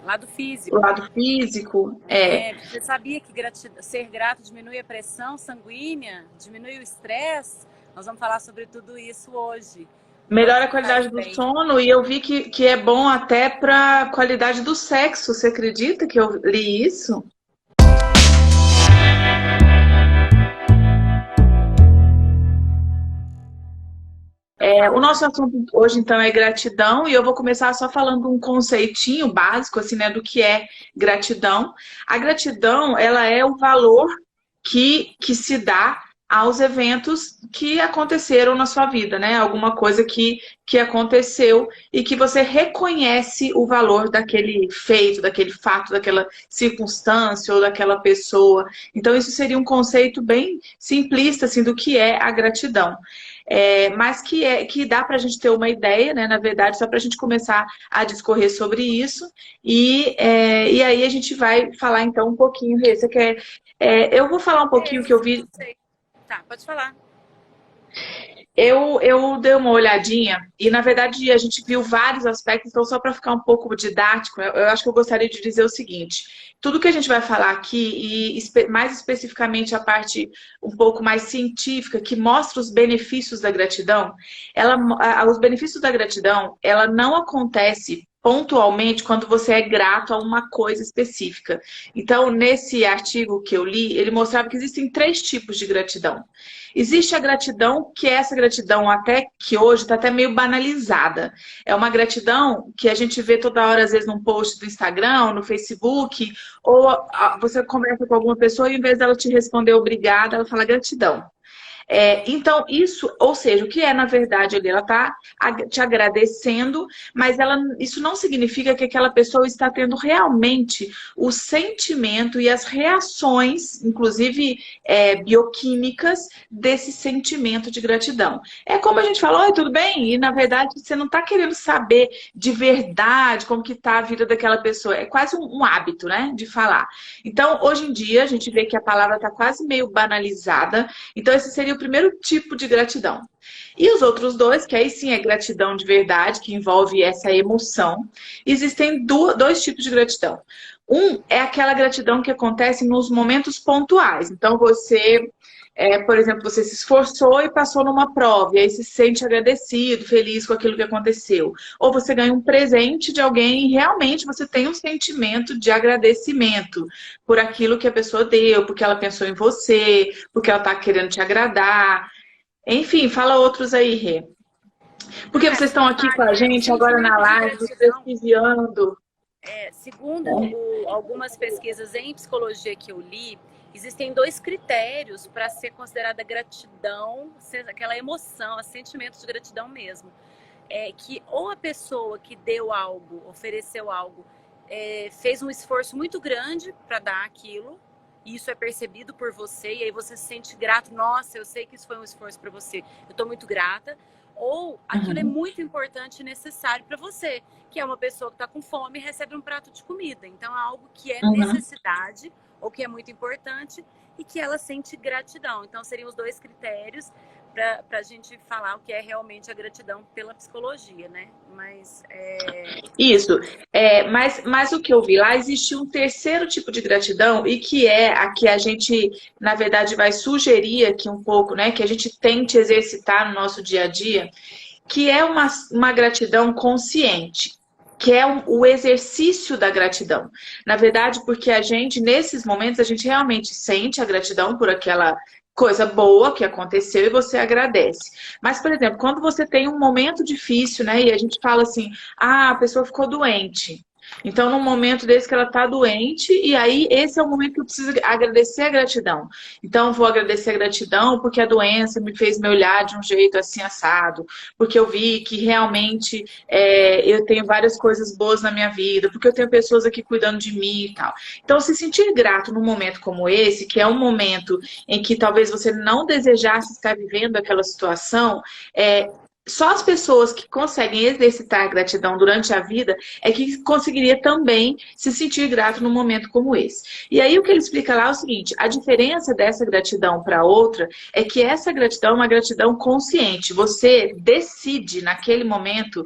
lado O físico. lado físico, Você sabia que ser grato diminui a pressão sanguínea, diminui o estresse? Nós vamos falar sobre tudo isso hoje. Quanto melhora a que faz qualidade do bem. sono e eu vi que é bom até para a qualidade do sexo. Você acredita que eu li isso? Então fala O pra nosso mim. assunto hoje, então, é gratidão, e eu vou começar só falando um conceitinho básico, assim, né, do que é gratidão. A gratidão, ela é o valor que se dá aos eventos que aconteceram na sua vida, né? Alguma coisa que aconteceu e que você reconhece o valor daquele feito, daquele fato, daquela circunstância ou daquela pessoa. Então, isso seria um conceito bem simplista, assim, do que é a gratidão. Mas que dá para a gente ter uma ideia, né? Na verdade, só para a gente começar a discorrer sobre isso. E aí a gente vai falar então um pouquinho, Rê, você quer. Eu vou falar um pouquinho que eu Esse vi. conceito. Tá, pode falar. Eu dei uma olhadinha e, na verdade, a gente viu vários aspectos, então, só para ficar um pouco didático, eu acho que eu gostaria de dizer o seguinte: tudo que a gente vai falar aqui, e mais especificamente a parte um pouco mais científica, que mostra os benefícios da gratidão, os benefícios da gratidão, ela não acontece pontualmente quando você é grato a uma coisa específica. Então, nesse artigo que eu li, ele mostrava que existem três tipos de gratidão. Existe a gratidão, que é essa gratidão até que hoje está até meio banalizada. É uma gratidão que a gente vê toda hora, às vezes, num post do Instagram, no Facebook, ou você conversa com alguma pessoa e, em vez dela te responder obrigada, ela fala gratidão. Então, isso, ou seja, o que é, na verdade, ali, ela está te agradecendo, mas isso não significa que aquela pessoa está tendo realmente o sentimento e as reações, inclusive bioquímicas, desse sentimento de gratidão. É como a gente falou, oi, tudo bem? E, na verdade, você não está querendo saber de verdade como que está a vida daquela pessoa. É quase um hábito, né, de falar. Então, hoje em dia, a gente vê que a palavra está quase meio banalizada. Então, esse seria o primeiro tipo de gratidão. E os outros dois, que aí sim é gratidão de verdade, que envolve essa emoção. Existem dois tipos de gratidão. Um é aquela gratidão que acontece nos momentos pontuais. Então, por exemplo, você se esforçou e passou numa prova, e aí se sente agradecido, feliz com aquilo que aconteceu. Ou você ganha um presente de alguém e realmente você tem um sentimento de agradecimento por aquilo que a pessoa deu, porque ela pensou em você, porque ela está querendo te agradar. Enfim, fala outros aí, Rê. Porque vocês estão aqui com a O gente agora na sentimento de live, gratidão, prestigiando. segundo algumas pesquisas em psicologia que eu li, existem dois critérios para ser considerada gratidão, aquela emoção, o sentimento de gratidão mesmo. Que ou a pessoa que deu algo, ofereceu algo, fez um esforço muito grande para dar aquilo, e isso é percebido por você, e aí você se sente grato. Nossa, eu sei que isso foi um esforço para você, eu estou muito grata. Ou aquilo é Uhum, muito importante e necessário para você, que é uma pessoa que está com fome e recebe um prato de comida. Então é algo que é uhum. necessidade ou que é muito importante e que ela sente gratidão. Então seriam os dois critérios para a gente falar o que é realmente a gratidão pela psicologia, né? Mas Isso. Mas o que eu vi lá, existe um terceiro tipo de gratidão e que é a que a gente, na verdade, vai sugerir aqui um pouco, né? Que a gente tente exercitar no nosso dia a dia, que é uma gratidão consciente, que é o exercício da gratidão. Na verdade, porque a gente, nesses momentos, a gente realmente sente a gratidão por aquela coisa boa que aconteceu e você agradece. Mas, por exemplo, quando você tem um momento difícil, né, e a gente fala assim, a pessoa ficou doente. Então, num momento desse que ela está doente, e aí esse é o momento que eu preciso agradecer a gratidão. Então, vou agradecer a gratidão porque a doença me fez me olhar de um jeito assim assado, porque eu vi que realmente eu tenho várias coisas boas na minha vida, porque eu tenho pessoas aqui cuidando de mim e tal. Então, se sentir grato num momento como esse, que é um momento em que talvez você não desejasse estar vivendo aquela situação, só as pessoas que conseguem exercitar a gratidão durante a vida é que conseguiria também se sentir grato num momento como esse. E aí o que ele explica lá é o seguinte: a diferença dessa gratidão para outra é que essa gratidão é uma gratidão consciente. Você decide naquele momento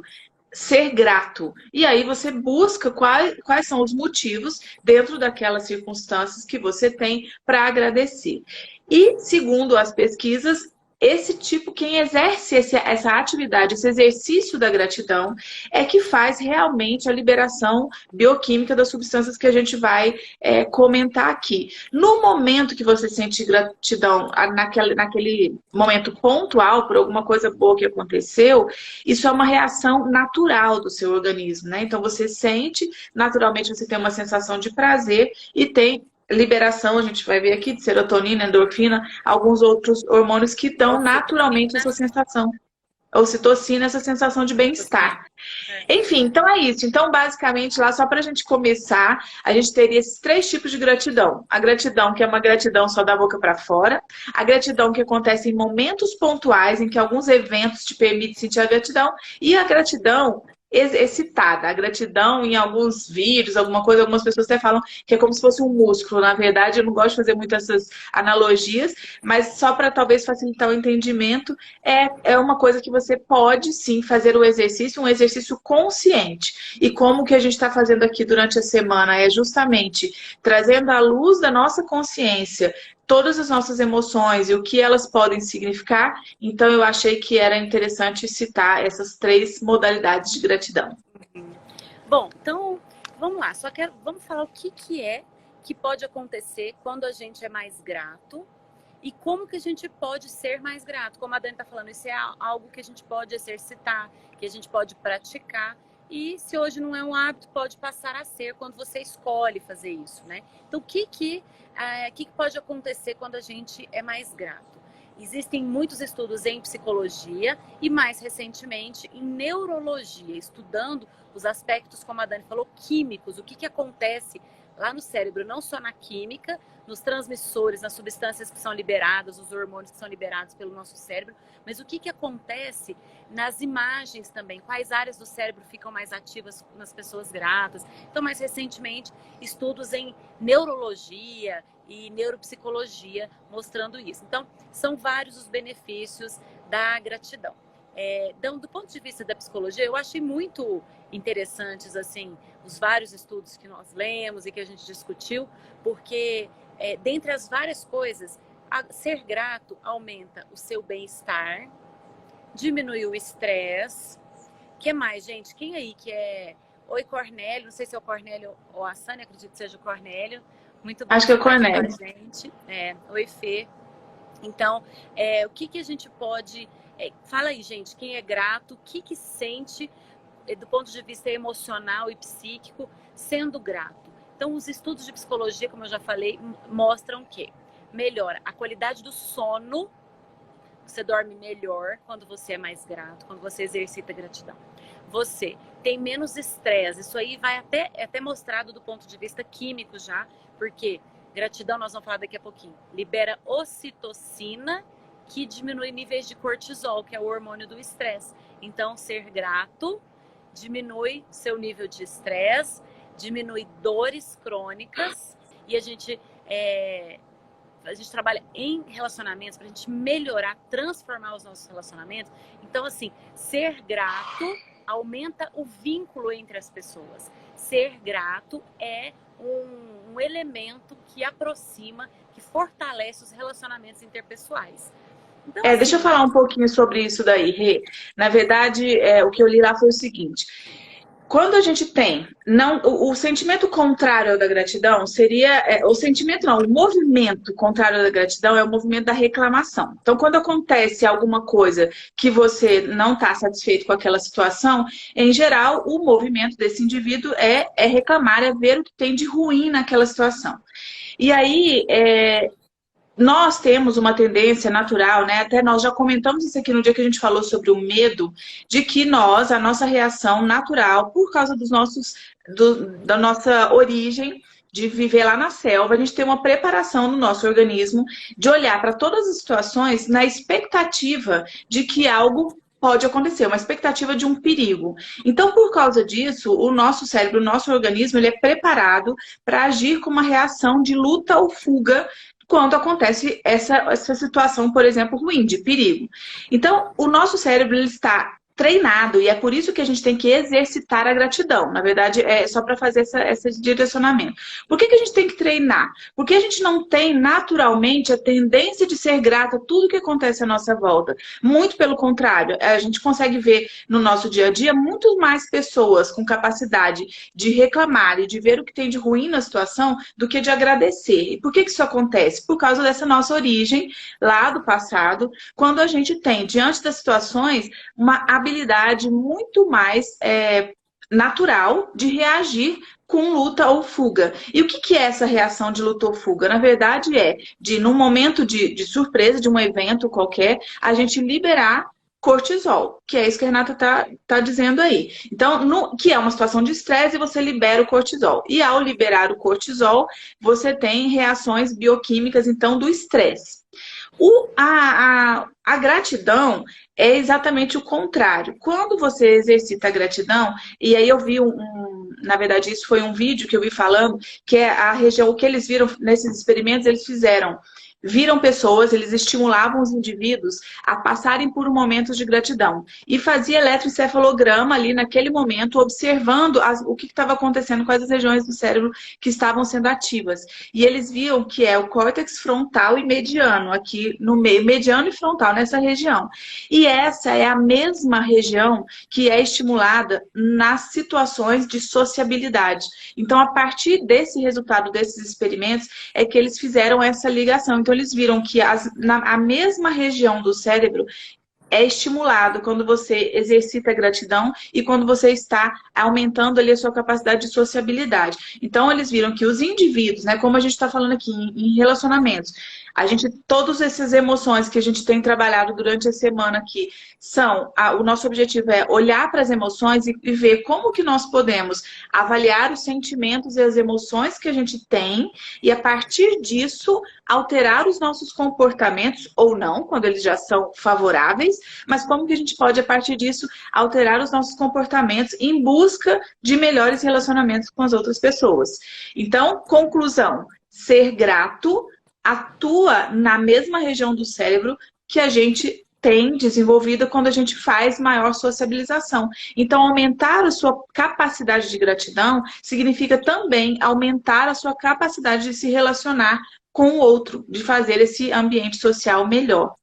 ser grato. E aí você busca quais são os motivos dentro daquelas circunstâncias que você tem para agradecer. E, segundo as pesquisas, esse tipo, quem exerce essa atividade, esse exercício da gratidão, é que faz realmente a liberação bioquímica das substâncias que a gente vai comentar aqui. No momento que você sente gratidão, naquele momento pontual, por alguma coisa boa que aconteceu, isso é uma reação natural do seu organismo, né? Então você sente, naturalmente você tem uma sensação de prazer e tem liberação, a gente vai ver aqui, de serotonina, endorfina, alguns outros hormônios que dão naturalmente essa sensação. Ocitocina, essa sensação de bem-estar. Enfim, então é isso. Então, basicamente, lá, só para a gente começar, a gente teria esses 3 tipos de gratidão. A gratidão, que é uma gratidão só da boca para fora. A gratidão que acontece em momentos pontuais, em que alguns eventos te permitem sentir a gratidão. E a gratidão excitada. A gratidão, em alguns vídeos, alguma coisa, algumas pessoas até falam que é como se fosse um músculo. Na verdade, eu não gosto de fazer muito essas analogias, mas só para talvez facilitar o entendimento, é uma coisa que você pode sim fazer o exercício, um exercício consciente. E como que a gente está fazendo aqui durante a semana é justamente trazendo à luz da nossa consciência todas as nossas emoções e o que elas podem significar. Então, eu achei que era interessante citar essas 3 modalidades de gratidão. Bom, então, vamos lá. Vamos falar o que é que pode acontecer quando a gente é mais grato e como que a gente pode ser mais grato. Como a Dani está falando, isso é algo que a gente pode exercitar, que a gente pode praticar. E se hoje não é um hábito, pode passar a ser quando você escolhe fazer isso, né? Então, o que pode acontecer quando a gente é mais grato? Existem muitos estudos em psicologia e, mais recentemente, em neurologia, estudando os aspectos, como a Dani falou, químicos, o que acontece lá no cérebro, não só na química, nos transmissores, nas substâncias que são liberadas, os hormônios que são liberados pelo nosso cérebro, mas o que acontece nas imagens também, quais áreas do cérebro ficam mais ativas nas pessoas gratas. Então, mais recentemente, estudos em neurologia e neuropsicologia mostrando isso. Então, são vários os benefícios da gratidão. Então, do ponto de vista da psicologia, eu achei muito interessantes assim, os vários estudos que nós lemos e que a gente discutiu, porque dentre as várias coisas, ser grato aumenta o seu bem-estar, diminui o estresse. O que mais, gente? Quem aí que é... Oi, Cornélio, não sei se é o Cornélio ou a Sânia, acredito que seja o Cornélio. Muito bom. Acho que é o Cornélio. Gente. Oi, Fê. Então, o que a gente pode... fala aí, gente, quem é grato, o que sente do ponto de vista emocional e psíquico sendo grato. Então, os estudos de psicologia, como eu já falei, mostram que melhora a qualidade do sono, você dorme melhor quando você é mais grato, quando você exercita gratidão. Você tem menos estresse, isso aí vai até mostrado do ponto de vista químico já, porque gratidão, nós vamos falar daqui a pouquinho, libera ocitocina, que diminui níveis de cortisol, que é o hormônio do estresse. Então, ser grato diminui seu nível de estresse, diminui dores crônicas e a gente trabalha em relacionamentos para a gente melhorar, transformar os nossos relacionamentos. Então, assim, ser grato aumenta o vínculo entre as pessoas. Ser grato é um elemento que aproxima, que fortalece os relacionamentos interpessoais. Então, deixa eu falar um pouquinho sobre isso daí, Rê. Na verdade, o que eu li lá foi o seguinte. Quando a gente tem o sentimento contrário da gratidão seria... o movimento contrário da gratidão é o movimento da reclamação. Então, quando acontece alguma coisa que você não está satisfeito com aquela situação, em geral, o movimento desse indivíduo é reclamar, é ver o que tem de ruim naquela situação. E aí... nós temos uma tendência natural, né? Até nós já comentamos isso aqui no dia que a gente falou sobre o medo, de que a nossa reação natural, por causa da nossa origem, de viver lá na selva, a gente tem uma preparação no nosso organismo de olhar para todas as situações na expectativa de que algo pode acontecer, uma expectativa de um perigo. Então, por causa disso, o nosso cérebro, o nosso organismo, ele é preparado para agir com uma reação de luta ou fuga quando acontece essa situação, por exemplo, ruim, de perigo. Então, o nosso cérebro ele está treinado, e é por isso que a gente tem que exercitar a gratidão. Na verdade, é só para fazer esse direcionamento. Por que a gente tem que treinar? Porque a gente não tem naturalmente a tendência de ser grata a tudo que acontece à nossa volta. Muito pelo contrário, a gente consegue ver no nosso dia a dia muito mais pessoas com capacidade de reclamar e de ver o que tem de ruim na situação do que de agradecer. E por que isso acontece? Por causa dessa nossa origem lá do passado, quando a gente tem, diante das situações, uma habilidade muito mais natural de reagir com luta ou fuga. E o que é essa reação de luta ou fuga? Na verdade num momento de surpresa, de um evento qualquer, a gente liberar cortisol, que é isso que a Renata tá dizendo aí. Então, que é uma situação de estresse, você libera o cortisol. E ao liberar o cortisol, você tem reações bioquímicas, então, do estresse. A gratidão é exatamente o contrário. Quando você exercita a gratidão, e aí eu vi na verdade, isso foi um vídeo que eu vi falando, que é a região, o que eles viram nesses experimentos, viram pessoas, eles estimulavam os indivíduos a passarem por momentos de gratidão. E fazia eletroencefalograma ali naquele momento, observando o que estava acontecendo com as regiões do cérebro que estavam sendo ativas. E eles viam que é o córtex frontal e mediano, aqui no meio, mediano e frontal, nessa região. E essa é a mesma região que é estimulada nas situações de sociabilidade. Então, a partir desse resultado desses experimentos, é que eles fizeram essa ligação. Então, eles viram que a mesma região do cérebro é estimulado quando você exercita a gratidão e quando você está aumentando ali a sua capacidade de sociabilidade. Então, eles viram que os indivíduos, né, como a gente está falando aqui em relacionamentos, todas essas emoções que a gente tem trabalhado durante a semana aqui, o nosso objetivo é olhar para as emoções e ver como que nós podemos avaliar os sentimentos e as emoções que a gente tem e, a partir disso, alterar os nossos comportamentos, ou não, quando eles já são favoráveis, mas como que a gente pode, a partir disso, alterar os nossos comportamentos em busca de melhores relacionamentos com as outras pessoas. Então, conclusão, ser grato atua na mesma região do cérebro que a gente tem desenvolvida quando a gente faz maior sociabilização. Então, aumentar a sua capacidade de gratidão significa também aumentar a sua capacidade de se relacionar com o outro, de fazer esse ambiente social melhor.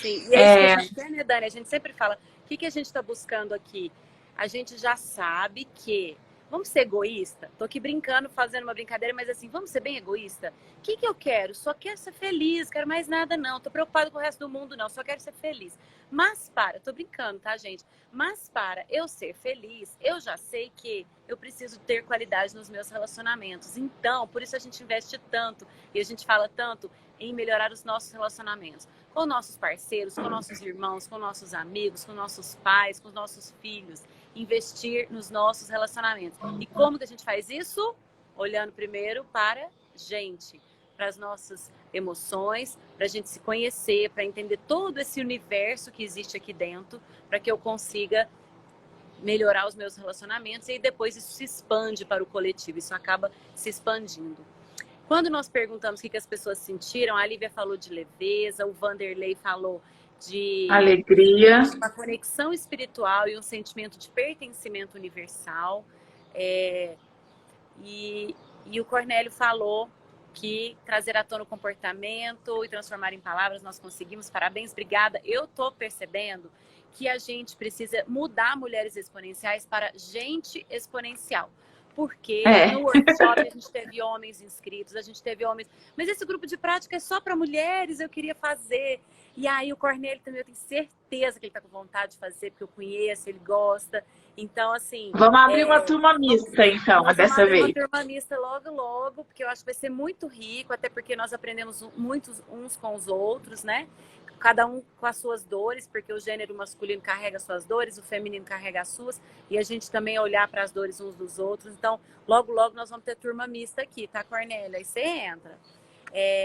Sim, e é isso que a gente quer, né, Dani? A gente sempre fala, o que a gente está buscando aqui? A gente já sabe que vamos ser egoísta? Tô aqui brincando, fazendo uma brincadeira, mas assim, vamos ser bem egoísta? O que eu quero? Só quero ser feliz, quero mais nada não. Tô preocupado com o resto do mundo não, só quero ser feliz. Mas tô brincando, tá, gente? Mas para eu ser feliz, eu já sei que eu preciso ter qualidade nos meus relacionamentos. Então, por isso a gente investe tanto e a gente fala tanto em melhorar os nossos relacionamentos. Com nossos parceiros, com nossos irmãos, com nossos amigos, com nossos pais, com nossos filhos. Investir nos nossos relacionamentos. E como que a gente faz isso? Olhando primeiro para gente, para as nossas emoções, para a gente se conhecer, para entender todo esse universo que existe aqui dentro, para que eu consiga melhorar os meus relacionamentos e depois isso se expande para o coletivo, isso acaba se expandindo. Quando nós perguntamos o que as pessoas sentiram, a Lívia falou de leveza, o Vanderlei falou de alegria, uma conexão espiritual e um sentimento de pertencimento universal. E o Cornélio falou que trazer à tona o comportamento e transformar em palavras nós conseguimos. Parabéns, obrigada. Eu tô percebendo que a gente precisa mudar mulheres exponenciais para gente exponencial. Porque no workshop a gente teve homens inscritos, a gente teve homens... Mas esse grupo de prática é só para mulheres, eu queria fazer. E aí o Cornélio também, eu tenho certeza que ele está com vontade de fazer, porque eu conheço, ele gosta. Então, assim... Vamos abrir uma turma mista, então, dessa vez. Vamos abrir uma turma mista logo, logo, porque eu acho que vai ser muito rico, até porque nós aprendemos muitos uns com os outros, né? Cada um com as suas dores, porque o gênero masculino carrega suas dores, o feminino carrega as suas, e a gente também olhar para as dores uns dos outros. Então, logo, logo nós vamos ter turma mista aqui, tá, Cornélia? Aí você entra.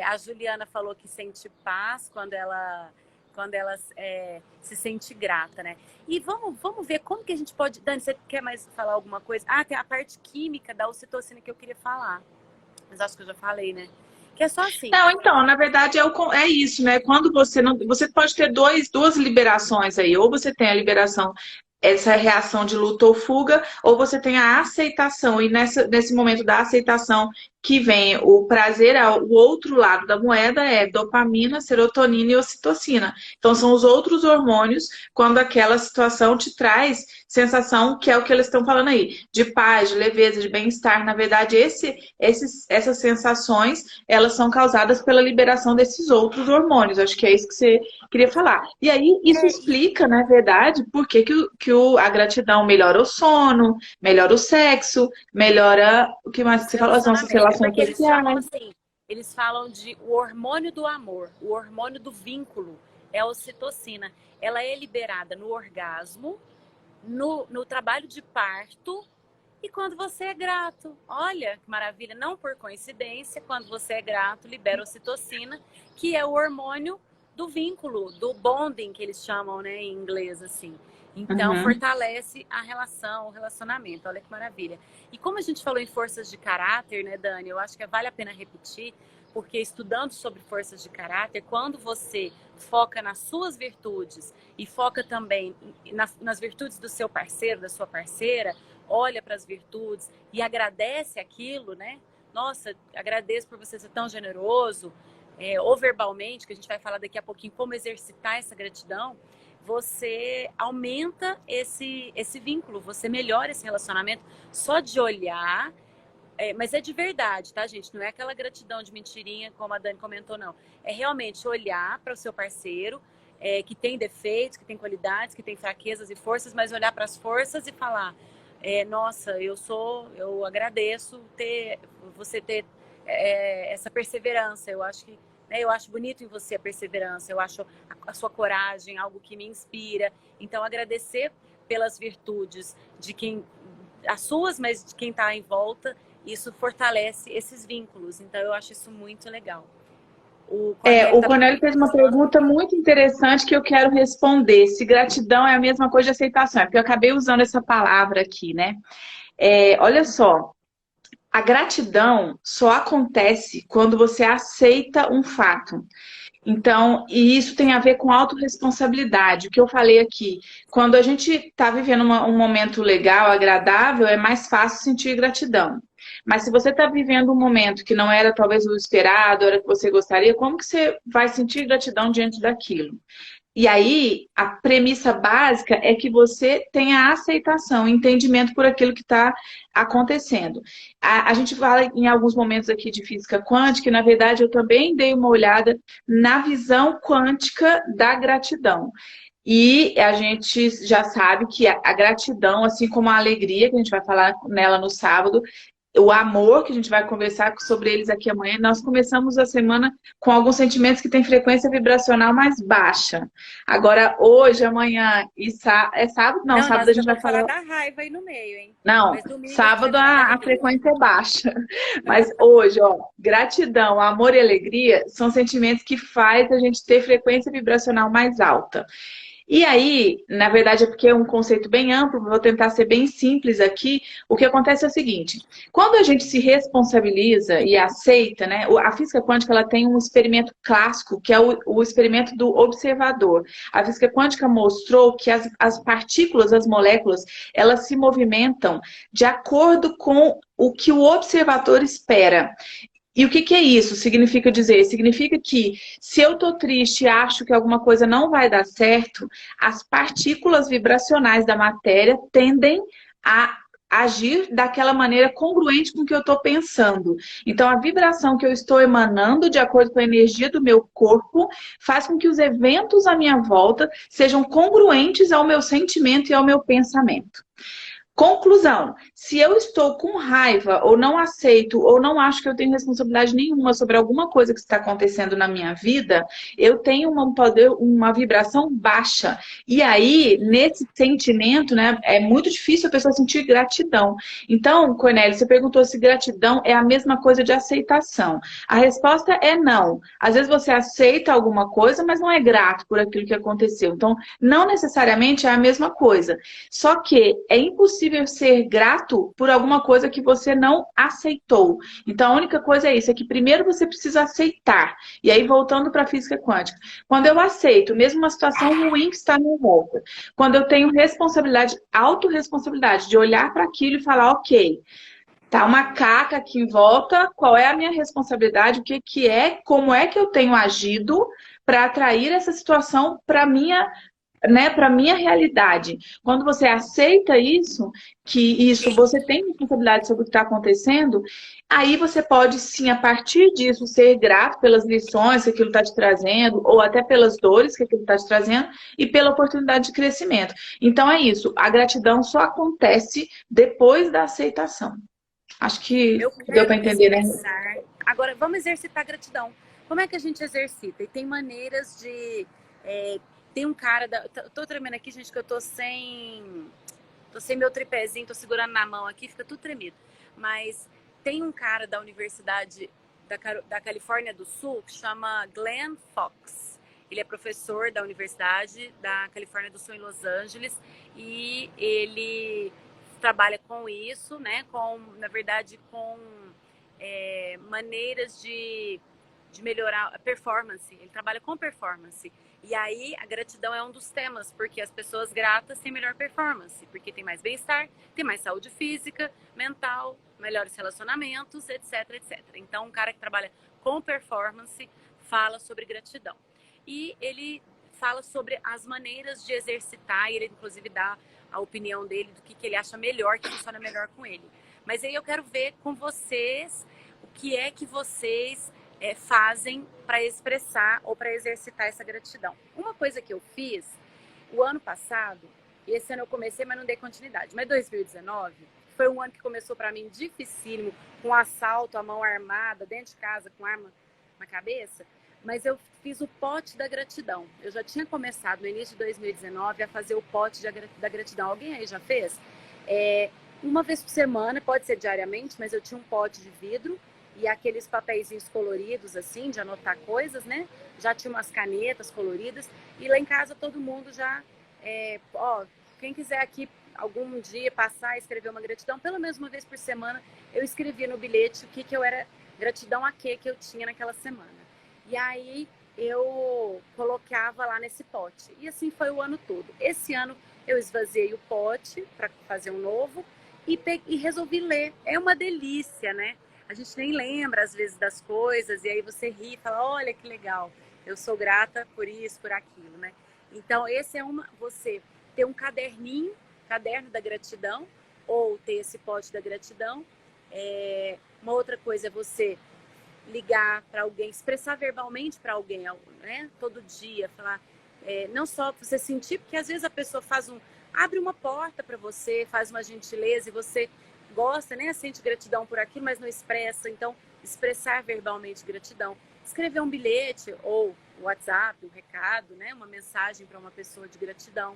A Juliana falou que sente paz quando ela se sente grata, né? E vamos ver como que a gente pode... Dani, você quer mais falar alguma coisa? Tem a parte química da ocitocina que eu queria falar. Mas acho que eu já falei, né? Que é só assim. Não, então, na verdade é isso, né? Quando você não. Você pode ter duas liberações aí. Ou você tem a liberação, essa reação de luta ou fuga, ou você tem a aceitação. E nesse momento da aceitação que vem o prazer, o outro lado da moeda é dopamina, serotonina e ocitocina. Então, são os outros hormônios quando aquela situação te traz sensação, que é o que eles estão falando aí, de paz, de leveza, de bem-estar. Na verdade, essas sensações elas são causadas pela liberação desses outros hormônios. Acho que é isso que você queria falar. E aí, isso explica, na verdade, por que, a gratidão melhora o sono, melhora o sexo, melhora o que mais que você falou, as nossas Relacionamento. É relações porque eles chamam sociais. assim, eles falam de o hormônio do amor, o hormônio do vínculo, é a ocitocina. Ela é liberada no orgasmo, no trabalho de parto e quando você é grato. Olha que maravilha, não por coincidência, quando você é grato, libera ocitocina, que é o hormônio do vínculo, do bonding, que eles chamam, né, em inglês, assim. Então, Uhum. fortalece a relação, o relacionamento. Olha que maravilha. E como a gente falou em forças de caráter, né, Dani? Eu acho que vale a pena repetir, porque estudando sobre forças de caráter, quando você foca nas suas virtudes e foca também nas virtudes do seu parceiro, da sua parceira, olha para as virtudes e agradece aquilo, né? Nossa, agradeço por você ser tão generoso, ou verbalmente, que a gente vai falar daqui a pouquinho como exercitar essa gratidão, você aumenta esse vínculo, você melhora esse relacionamento só de olhar, mas é de verdade, tá, gente? Não é aquela gratidão de mentirinha, como a Dani comentou, não. É realmente olhar para o seu parceiro, que tem defeitos, que tem qualidades, que tem fraquezas e forças, mas olhar para as forças e falar, nossa, eu agradeço você ter essa perseverança. Eu acho bonito em você a perseverança, eu acho a sua coragem algo que me inspira. Então, agradecer pelas virtudes as suas, mas de quem está em volta, isso fortalece esses vínculos. Então, eu acho isso muito legal. O Cornélio fez uma pergunta muito interessante que eu quero responder. Se gratidão é a mesma coisa de aceitação. É porque eu acabei usando essa palavra aqui, né? Olha só, a gratidão só acontece quando você aceita um fato. Então, e isso tem a ver com autorresponsabilidade, o que eu falei aqui. Quando a gente está vivendo um momento legal, agradável, é mais fácil sentir gratidão. Mas se você está vivendo um momento que não era talvez o esperado, era o que você gostaria, como que você vai sentir gratidão diante daquilo? E aí, a premissa básica é que você tenha a aceitação, entendimento por aquilo que está acontecendo. A gente fala em alguns momentos aqui de física quântica, e na verdade eu também dei uma olhada na visão quântica da gratidão. E a gente já sabe que a gratidão, assim como a alegria, que a gente vai falar nela no sábado, o amor, que a gente vai conversar sobre eles aqui amanhã, nós começamos a semana com alguns sentimentos que têm frequência vibracional mais baixa. Agora, hoje, amanhã e sábado? Não, Não, sábado nós a ainda gente vai vamos falar falar. da raiva aí no meio, hein? Não, Mas domingo a gente vai sábado falar da a alegria. frequência é baixa. Mas hoje, ó, gratidão, amor e alegria são sentimentos que faz a gente ter frequência vibracional mais alta. E aí, na verdade, é porque é um conceito bem amplo, vou tentar ser bem simples aqui. O que acontece é o seguinte: quando a gente se responsabiliza e aceita, né? A física quântica ela tem um experimento clássico, que é o experimento do observador. A física quântica mostrou que as partículas, as moléculas, elas se movimentam de acordo com o que o observador espera. E o que é isso? Significa dizer? Significa que se eu estou triste e acho que alguma coisa não vai dar certo, as partículas vibracionais da matéria tendem a agir daquela maneira congruente com o que eu estou pensando. Então, a vibração que eu estou emanando, de acordo com a energia do meu corpo, faz com que os eventos à minha volta sejam congruentes ao meu sentimento e ao meu pensamento. Conclusão, se eu estou com raiva, ou não aceito, ou não acho que eu tenho responsabilidade nenhuma sobre alguma coisa que está acontecendo na minha vida, eu tenho uma vibração baixa. E aí, nesse sentimento, né, é muito difícil a pessoa sentir gratidão. Então, Cornélio, você perguntou se gratidão é a mesma coisa de aceitação. A resposta é não. Às vezes você aceita alguma coisa, mas não é grato por aquilo que aconteceu. Então, não necessariamente é a mesma coisa. Só que é impossível possível ser grato por alguma coisa que você não aceitou. Então, a única coisa é isso, é que primeiro você precisa aceitar. E aí, voltando para a física quântica, quando eu aceito, mesmo uma situação ruim que está no volta, quando eu tenho responsabilidade, autorresponsabilidade, de olhar para aquilo e falar, ok, tá uma caca aqui em volta, qual é a minha responsabilidade, o que que é, como é que eu tenho agido para atrair essa situação para minha, né, para minha realidade. Quando você aceita isso, que isso você tem responsabilidade sobre o que está acontecendo, aí você pode sim, a partir disso, ser grato pelas lições que aquilo está te trazendo, ou até pelas dores que aquilo está te trazendo, e pela oportunidade de crescimento. Então é isso, a gratidão só acontece depois da aceitação. Acho que Eu deu para quero me entender, né? expressar. Agora, vamos exercitar a gratidão. Como é que a gente exercita? E tem maneiras de... tem um cara... Tô tremendo aqui, gente, que eu tô sem meu tripézinho, tô segurando na mão aqui, fica tudo tremido. Mas tem um cara da Universidade da Califórnia do Sul que chama Glenn Fox. Ele é professor da Universidade da Califórnia do Sul em Los Angeles e ele trabalha com isso, né? Na verdade, com maneiras de melhorar a performance. Ele trabalha com performance. E aí, a gratidão é um dos temas, porque as pessoas gratas têm melhor performance, porque tem mais bem-estar, tem mais saúde física, mental, melhores relacionamentos, etc, etc. Então, um cara que trabalha com performance fala sobre gratidão. E ele fala sobre as maneiras de exercitar, e ele, inclusive, dá a opinião dele do que ele acha melhor, que funciona melhor com ele. Mas aí eu quero ver com vocês o que é que vocês fazem para expressar ou para exercitar essa gratidão. Uma coisa que eu fiz o ano passado, e esse ano eu comecei, mas não dei continuidade, mas 2019 foi um ano que começou para mim dificílimo, com assalto, a mão armada, dentro de casa, com arma na cabeça, mas eu fiz o pote da gratidão. Eu já tinha começado no início de 2019 a fazer o pote da gratidão. Alguém aí já fez? Uma vez por semana, pode ser diariamente, mas eu tinha um pote de vidro e aqueles papeizinhos coloridos, assim, de anotar coisas, né? Já tinha umas canetas coloridas. E lá em casa todo mundo já... quem quiser aqui algum dia passar e escrever uma gratidão, pelo menos uma vez por semana, eu escrevia no bilhete o que eu era... Gratidão a que eu tinha naquela semana. E aí eu colocava lá nesse pote. E assim foi o ano todo. Esse ano eu esvaziei o pote para fazer um novo e resolvi ler. É uma delícia, né? A gente nem lembra, às vezes, das coisas, e aí você ri e fala, olha que legal, eu sou grata por isso, por aquilo, né? Então, esse é você ter um caderno da gratidão, ou ter esse pote da gratidão. Uma outra coisa é você ligar para alguém, expressar verbalmente para alguém, né? Todo dia, falar, não só você sentir, porque às vezes a pessoa abre uma porta para você, faz uma gentileza e você gosta, né? Sente gratidão por aquilo, mas não expressa. Então, expressar verbalmente gratidão. Escrever um bilhete ou WhatsApp, um recado, né? Uma mensagem para uma pessoa de gratidão.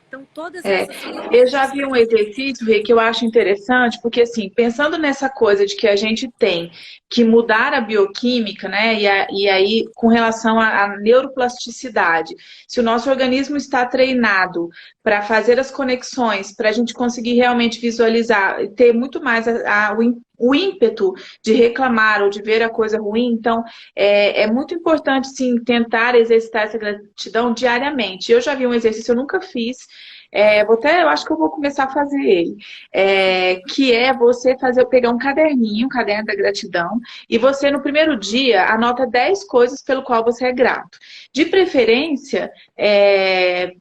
Então, todas essas... Eu já vi um exercício, Rê, que eu acho interessante, porque assim, pensando nessa coisa de que a gente tem que mudar a bioquímica, né? E aí, com relação à neuroplasticidade, se o nosso organismo está treinado para fazer as conexões, para a gente conseguir realmente visualizar, ter muito mais o ímpeto de reclamar ou de ver a coisa ruim, então é muito importante sim tentar exercitar essa gratidão diariamente. Eu já vi um exercício, eu nunca fiz, eu acho que eu vou começar a fazer ele, que é você pegar um caderninho, um caderno da gratidão, e você no primeiro dia anota 10 coisas pelo qual você é grato. De preferência,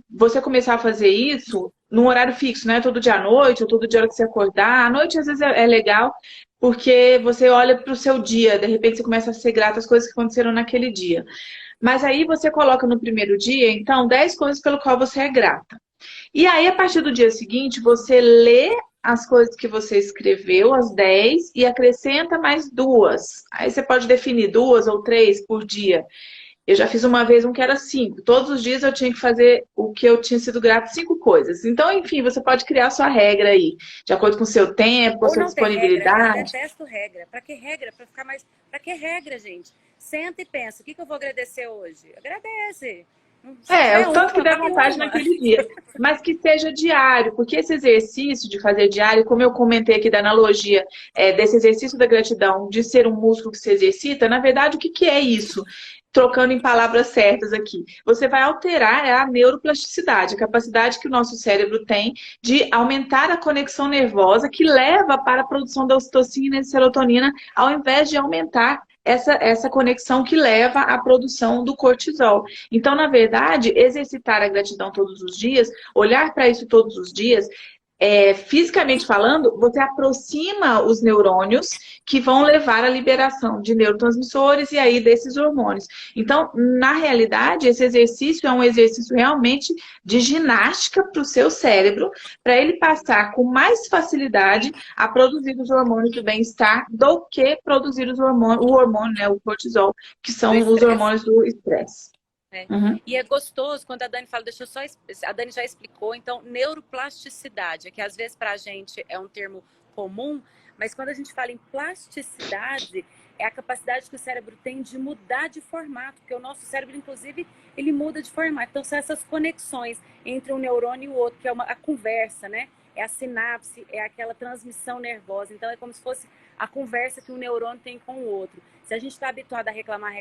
você começar a fazer isso num horário fixo, não é todo dia à noite ou todo dia que você acordar. À noite às vezes é legal, porque você olha para o seu dia, de repente você começa a ser grato às coisas que aconteceram naquele dia. Mas aí você coloca no primeiro dia, então, 10 coisas pelo qual você é grata. E aí, a partir do dia seguinte, você lê as coisas que você escreveu, as 10, e acrescenta mais 2. Aí você pode definir 2 ou 3 por dia. Eu já fiz uma vez um que era 5. Todos os dias eu tinha que fazer o que eu tinha sido grato, 5 coisas. Então, enfim, você pode criar a sua regra aí, de acordo com o seu tempo, com a sua disponibilidade. Regra, eu detesto regra. Pra que regra? Pra ficar mais... Pra que regra, gente? Senta e pensa, o que eu vou agradecer hoje? Agradece. Se O tiver tanto que uma, der vai vontade uma. naquele dia. Mas que seja diário, porque esse exercício de fazer diário, como eu comentei aqui da analogia desse exercício da gratidão, de ser um músculo que se exercita, na verdade, o que que é isso? Trocando em palavras certas aqui. Você vai alterar a neuroplasticidade, a capacidade que o nosso cérebro tem de aumentar a conexão nervosa que leva para a produção da ocitocina e serotonina, ao invés de aumentar essa conexão que leva à produção do cortisol. Então, na verdade, exercitar a gratidão todos os dias, olhar para isso todos os dias, fisicamente falando, você aproxima os neurônios que vão levar à liberação de neurotransmissores e aí desses hormônios. Então, na realidade, esse exercício é um exercício realmente de ginástica para o seu cérebro, para ele passar com mais facilidade a produzir os hormônios do bem-estar do que produzir o hormônio, né, o cortisol, que Do são os estresse. hormônios do estresse. É. Uhum. E é gostoso quando a Dani fala, deixa eu só. A Dani já explicou, então, neuroplasticidade, que às vezes para a gente é um termo comum, mas quando a gente fala em plasticidade, é a capacidade que o cérebro tem de mudar de formato, porque o nosso cérebro, inclusive, ele muda de formato. Então, são essas conexões entre um neurônio e o outro, que é a conversa, né? É a sinapse, é aquela transmissão nervosa. Então, é como se fosse a conversa que um neurônio tem com o outro. Se a gente está habituado a reclamar,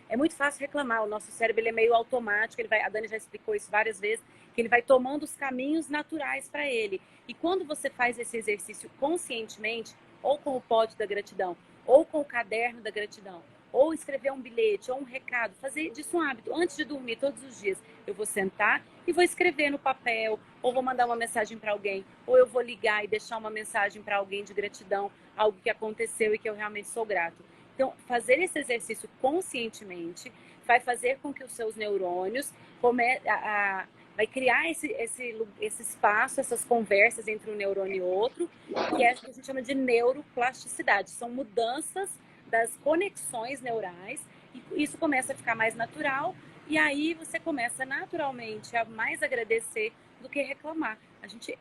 é muito fácil reclamar. O nosso cérebro ele é meio automático, a Dani já explicou isso várias vezes, que ele vai tomando os caminhos naturais para ele. E quando você faz esse exercício conscientemente, ou com o pódio da gratidão, ou com o caderno da gratidão, ou escrever um bilhete, ou um recado, fazer disso um hábito. Antes de dormir, todos os dias, eu vou sentar e vou escrever no papel, ou vou mandar uma mensagem para alguém, ou eu vou ligar e deixar uma mensagem para alguém de gratidão, algo que aconteceu e que eu realmente sou grato. Então, fazer esse exercício conscientemente vai fazer com que os seus neurônios vai criar esse espaço, essas conversas entre um neurônio e outro, que é o que a gente chama de neuroplasticidade. São mudanças das conexões neurais e isso começa a ficar mais natural e aí você começa naturalmente a mais agradecer do que reclamar.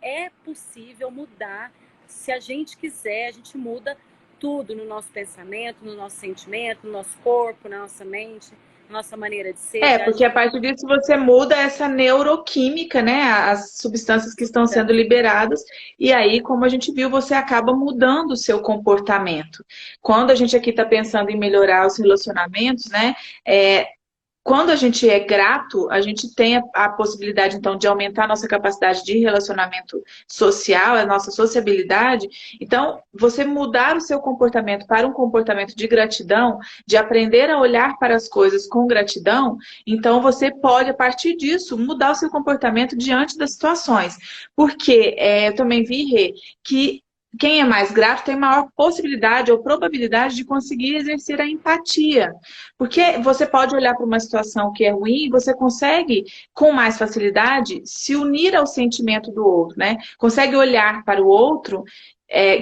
É possível mudar, se a gente quiser, a gente muda tudo no nosso pensamento, no nosso sentimento, no nosso corpo, na nossa mente, na nossa maneira de ser, de Porque a agir. partir disso você muda essa neuroquímica, né? As substâncias que estão sendo liberadas, e aí, como a gente viu, você acaba mudando o seu comportamento. Quando a gente aqui está pensando em melhorar os relacionamentos, né? Quando a gente é grato, a gente tem a possibilidade, então, de aumentar a nossa capacidade de relacionamento social, a nossa sociabilidade. Então, você mudar o seu comportamento para um comportamento de gratidão, de aprender a olhar para as coisas com gratidão, então você pode, a partir disso, mudar o seu comportamento diante das situações. Porque eu também vi, Rê, que quem é mais grato tem maior possibilidade ou probabilidade de conseguir exercer a empatia. Porque você pode olhar para uma situação que é ruim e você consegue, com mais facilidade, se unir ao sentimento do outro, né? Consegue olhar para o outro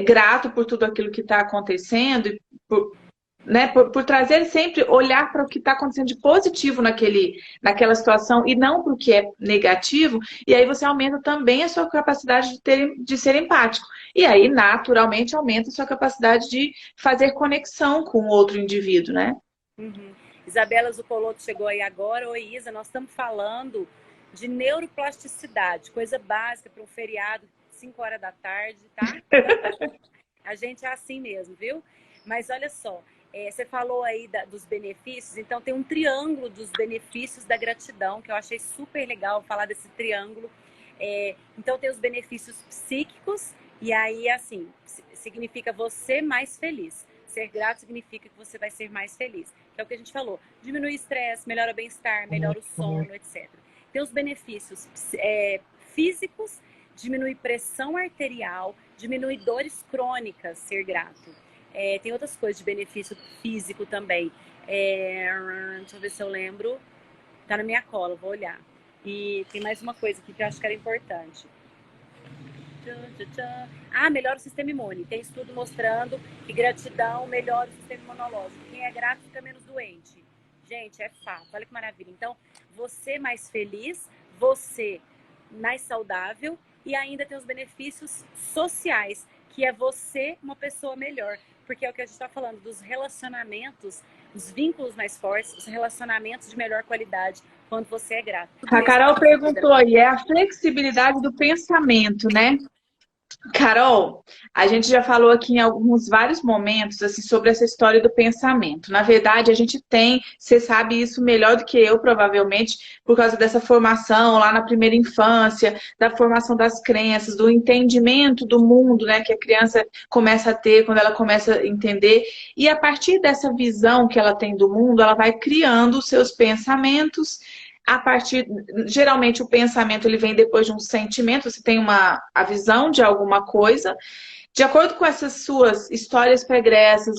grato por tudo aquilo que está acontecendo, e por trazer sempre, olhar para o que está acontecendo de positivo naquela situação e não para o que é negativo, e aí você aumenta também a sua capacidade de ser empático. E aí, naturalmente, aumenta a sua capacidade de fazer conexão com o outro indivíduo, né? Uhum. Isabela Zucoloto chegou aí agora. Oi, Isa, nós estamos falando de neuroplasticidade, coisa básica para um feriado, 5 horas da tarde, tá? A gente é assim mesmo, viu? Mas olha só, você falou aí dos benefícios, então tem um triângulo dos benefícios da gratidão, que eu achei super legal falar desse triângulo. Então tem os benefícios psíquicos, e aí, assim, significa você mais feliz. Ser grato significa que você vai ser mais feliz. Que é o que a gente falou. Diminui o estresse, melhora o bem-estar, melhora o sono, etc. Tem os benefícios físicos, diminui pressão arterial, diminui dores crônicas, ser grato. Tem outras coisas de benefício físico também. Deixa eu ver se eu lembro. Tá na minha cola, vou olhar. E tem mais uma coisa aqui que eu acho que era importante. Melhora o sistema imune. Tem estudo mostrando que gratidão melhora o sistema imunológico. Quem é grato fica menos doente. Gente, é fato. Olha que maravilha. Então, você mais feliz, você mais saudável e ainda tem os benefícios sociais, que é você uma pessoa melhor. porque é o que a gente está falando, dos relacionamentos, os vínculos mais fortes, os relacionamentos de melhor qualidade, quando você é grato. Tudo A isso Carol perguntou aí, é a flexibilidade do pensamento, né? Carol, a gente já falou aqui em alguns vários momentos assim sobre essa história do pensamento. Na verdade, a gente tem, você sabe isso melhor do que eu, provavelmente, por causa dessa formação lá na primeira infância, da formação das crenças, do entendimento do mundo, né, que a criança começa a ter quando ela começa a entender. E a partir dessa visão que ela tem do mundo, ela vai criando os seus pensamentos a partir, geralmente o pensamento ele vem depois de um sentimento, você tem a visão de alguma coisa, de acordo com essas suas histórias pregressas,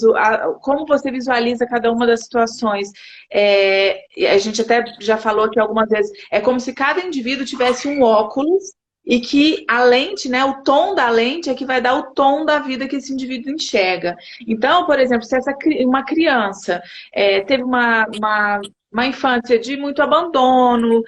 como você visualiza cada uma das situações, a gente até já falou aqui algumas vezes, é como se cada indivíduo tivesse um óculos e que a lente, né, o tom da lente é que vai dar o tom da vida que esse indivíduo enxerga. Então, por exemplo, se uma criança teve uma infância de muito abandono,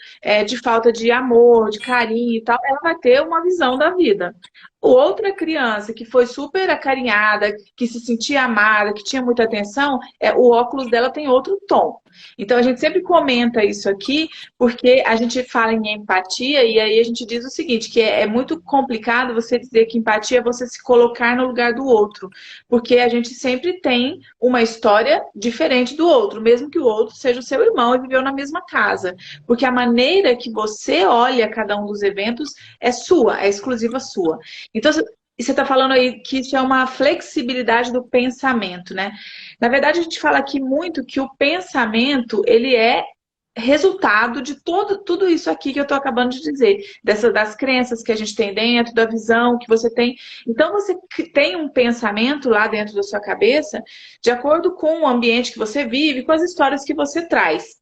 de falta de amor, de carinho e tal, ela vai ter uma visão da vida. Outra criança que foi super acarinhada, que se sentia amada, que tinha muita atenção, o óculos dela tem outro tom. Então a gente sempre comenta isso aqui, porque a gente fala em empatia e aí a gente diz o seguinte, que é muito complicado você dizer que empatia é você se colocar no lugar do outro, porque a gente sempre tem uma história diferente do outro, mesmo que o outro seja o seu irmão e viveu na mesma casa. Porque a maneira que você olha cada um dos eventos é sua, é exclusiva sua. Então, você está falando aí que isso é uma flexibilidade do pensamento, né? Na verdade, a gente fala aqui muito que o pensamento, ele é resultado de tudo isso aqui que eu estou acabando de dizer, das crenças que a gente tem dentro, da visão que você tem. Então, você tem um pensamento lá dentro da sua cabeça, de acordo com o ambiente que você vive, com as histórias que você traz.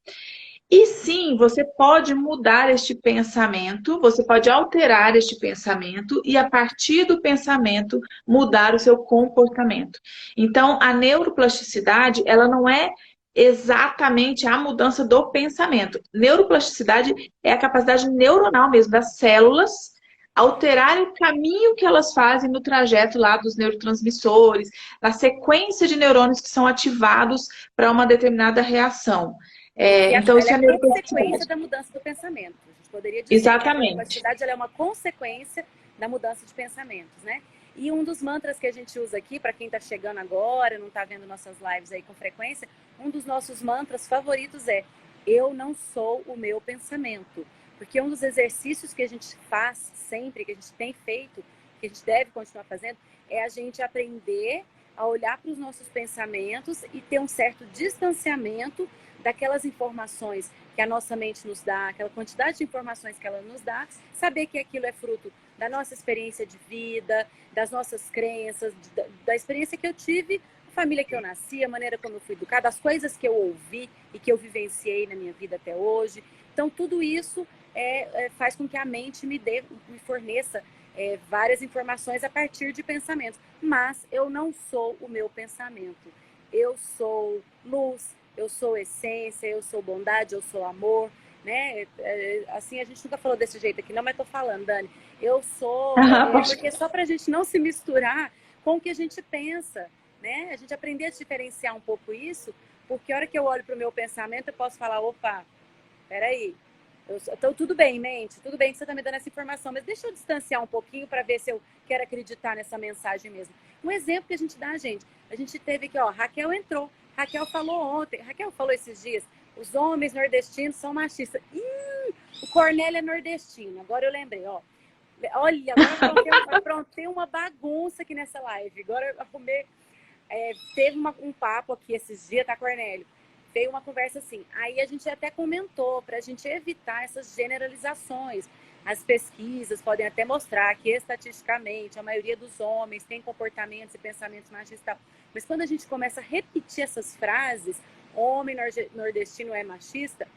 E sim, você pode mudar este pensamento, você pode alterar este pensamento e, a partir do pensamento, mudar o seu comportamento. Então, a neuroplasticidade, ela não é exatamente a mudança do pensamento. Neuroplasticidade é a capacidade neuronal mesmo, das células alterarem o caminho que elas fazem no trajeto lá dos neurotransmissores, na sequência de neurônios que são ativados para uma determinada reação. Então, ela isso é é a consequência neuroplasticidade. da mudança do pensamento. A gente poderia dizer que a Exatamente. neuroplasticidade ela é uma consequência da mudança de pensamentos, né? E um dos mantras que a gente usa aqui, para quem está chegando agora, não está vendo nossas lives aí com frequência, um dos nossos mantras favoritos é: eu não sou o meu pensamento. Porque um dos exercícios que a gente faz sempre, que a gente tem feito, que a gente deve continuar fazendo, é a gente aprender a olhar para os nossos pensamentos e ter um certo distanciamento daquelas informações que a nossa mente nos dá, aquela quantidade de informações que ela nos dá, saber que aquilo é fruto da nossa experiência de vida, das nossas crenças, da experiência que eu tive, a família que eu nasci, a maneira como eu fui educada, as coisas que eu ouvi e que eu vivenciei na minha vida até hoje. Então, tudo isso faz com que a mente me forneça várias informações a partir de pensamentos. Mas eu não sou o meu pensamento. Eu sou luz, eu sou essência, eu sou bondade, eu sou amor, né? Assim, a gente nunca falou desse jeito aqui, não, mas tô falando, Dani. Eu sou, porque é só pra gente não se misturar com o que a gente pensa, né? A gente aprender a diferenciar um pouco isso, porque a hora que eu olho pro meu pensamento, eu posso falar, opa, peraí, então tudo bem, mente, tudo bem que você tá me dando essa informação, mas deixa eu distanciar um pouquinho para ver se eu quero acreditar nessa mensagem mesmo. Um exemplo que a gente teve aqui, ó, Raquel entrou. Raquel falou ontem, Raquel falou esses dias, os homens nordestinos são machistas. O Cornélio é nordestino, agora eu lembrei, ó. Olha, agora aprontei uma bagunça aqui nessa live. Agora eu arrumei. Teve um papo aqui esses dias, tá, Cornélio? Veio uma conversa assim. Aí a gente até comentou para a gente evitar essas generalizações. As pesquisas podem até mostrar que, estatisticamente, a maioria dos homens tem comportamentos e pensamentos machistas. Mas quando a gente começa a repetir essas frases, homem nordestino é machista,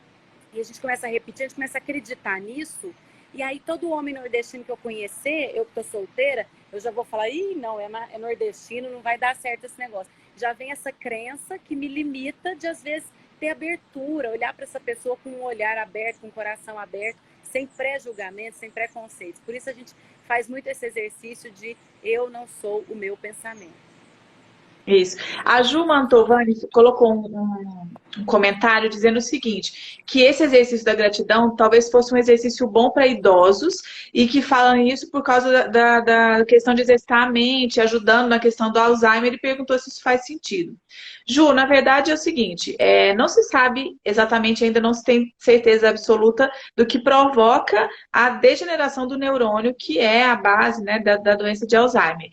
e a gente começa a repetir, a gente começa a acreditar nisso, e aí todo homem nordestino que eu conhecer, eu que tô solteira, eu já vou falar, não, é nordestino, não vai dar certo esse negócio. Já vem essa crença que me limita de, às vezes, ter abertura, olhar para essa pessoa com um olhar aberto, com um coração aberto, sem pré-julgamento, sem preconceitos. Por isso a gente faz muito esse exercício de eu não sou o meu pensamento. Isso. A Ju Mantovani colocou um comentário dizendo o seguinte, que esse exercício da gratidão talvez fosse um exercício bom para idosos e que falam isso por causa da questão de exercitar a mente, ajudando na questão do Alzheimer, e perguntou se isso faz sentido. Ju, na verdade é o seguinte, não se sabe exatamente, ainda não se tem certeza absoluta do que provoca a degeneração do neurônio, que é a base, né, da doença de Alzheimer.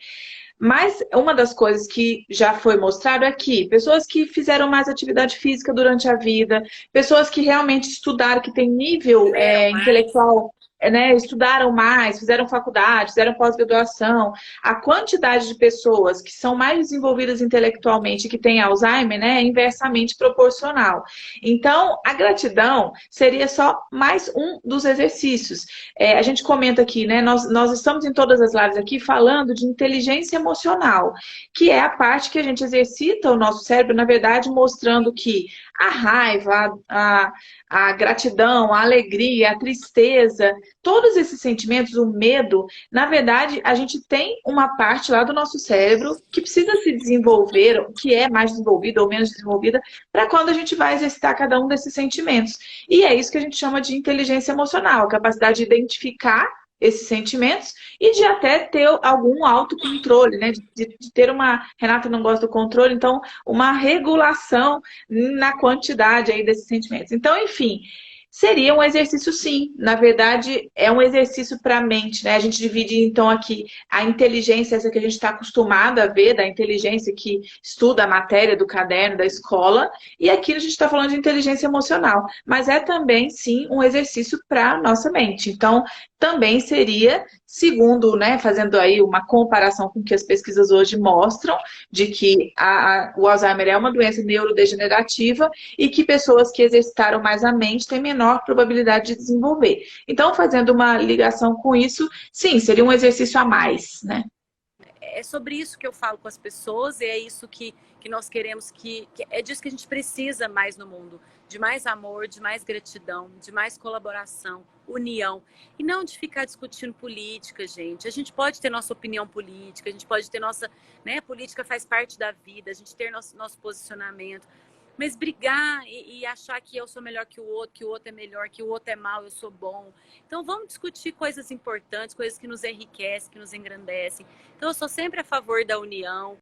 Mas uma das coisas que já foi mostrado é que pessoas que fizeram mais atividade física durante a vida, pessoas que realmente estudaram, que têm nível Leram mais. intelectual, né, estudaram mais, fizeram faculdade, fizeram pós-graduação, a quantidade de pessoas que são mais desenvolvidas intelectualmente e que têm Alzheimer, né, é inversamente proporcional. Então, a gratidão seria só mais um dos exercícios. A gente comenta aqui, né? Nós estamos em todas as lives aqui falando de inteligência emocional, que é a parte que a gente exercita o nosso cérebro, na verdade, mostrando que a raiva, a gratidão, a alegria, a tristeza, todos esses sentimentos, o medo, na verdade, a gente tem uma parte lá do nosso cérebro que precisa se desenvolver, que é mais desenvolvida ou menos desenvolvida, para quando a gente vai exercitar cada um desses sentimentos. E é isso que a gente chama de inteligência emocional, a capacidade de identificar esses sentimentos e de até ter algum autocontrole, né? De ter uma. Renata não gosta do controle, então, uma regulação na quantidade aí desses sentimentos. Então, enfim. Seria um exercício, sim. Na verdade, é um exercício para a mente, né? A gente divide, então, aqui a inteligência, essa que a gente está acostumado a ver, da inteligência que estuda a matéria do caderno, da escola, e aqui a gente está falando de inteligência emocional. Mas é também, sim, um exercício para a nossa mente. Então, também seria, segundo, né, fazendo aí uma comparação com o que as pesquisas hoje mostram, de que o Alzheimer é uma doença neurodegenerativa e que pessoas que exercitaram mais a mente têm menor probabilidade de desenvolver. Então, fazendo uma ligação com isso, sim, seria um exercício a mais, né? É sobre isso que eu falo com as pessoas e é isso que nós queremos, que é disso que a gente precisa mais no mundo. De mais amor, de mais gratidão, de mais colaboração, união. E não de ficar discutindo política, gente. A gente pode ter nossa opinião política, a gente pode ter nossa... Né, política faz parte da vida, a gente ter nosso posicionamento. Mas brigar e achar que eu sou melhor que o outro é melhor, que o outro é mau, eu sou bom. Então vamos discutir coisas importantes, coisas que nos enriquecem, que nos engrandecem. Então eu sou sempre a favor da união.